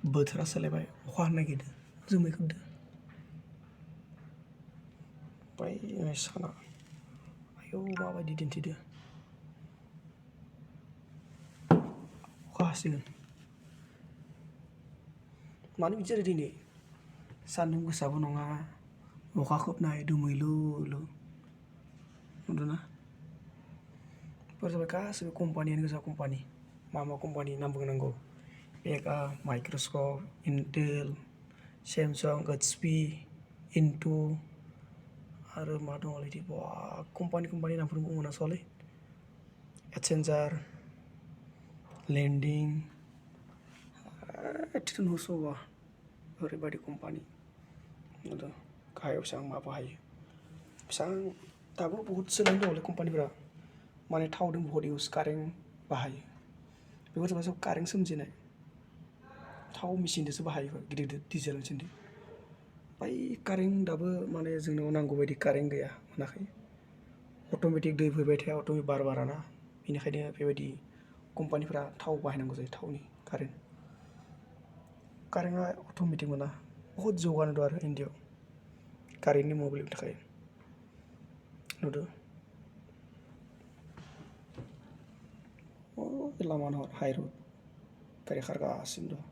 बोथोरा सोलायबाय अखा हानो नागिरदों जोमै खोबदों ओमफ्राय साना आयौ माबायदि दिन्थिदो अखा हासिगोन मानो बिदि जादों दिनै सान्दुं गोसाबो नङा अखा खोबनाय दोमैलुलु नुदोंना बेफोर जाबाय गासैबो कम्पानियानो गोजा कम्पानि मा कम्पानि नाम बुंनांगौ akha Microsoft Intel Samsung HP इन्टु आरो मा दङ बिदि कम्पानि नामफोर बुंमोनासैलै एसेन्जार लेन्डिं एटिथ' नुस'वा ओरैबायदि कम्पानि नुदों गाहायाव बेसेबां मा बाहायो बेसेबां दाबो बहुद सोलायनो दङलै कम्पानिफोरा माने थावदों बहुद इउज कारेन्ट बाहायो बेफोर जाबाय सब कारेन्ट सोमजिनाय थाव मेचिनजोंसो बाहायो गिदिर गिदिर डिजेल मेचिनजों ओमफ्राय कारेन्ट दाबो माने जोंनाव नांगौ बायदि कारेन्ट गैया मोनाखै अट'मेटिक दै फैबाय थाया अट'मेटिक बार बाराना बेनिखायनो बेबायदि कम्पानिफोरा थाव बाहायनांगौ जायो थावनि कारेन्टआ अट'मेटिक मोना बहुद जौगानाय दं आरो इन्डियाआव कारेन्टनि मोब्लिबनि थाखाय नुदों लामा हाइरड गारि खारगासिनो दं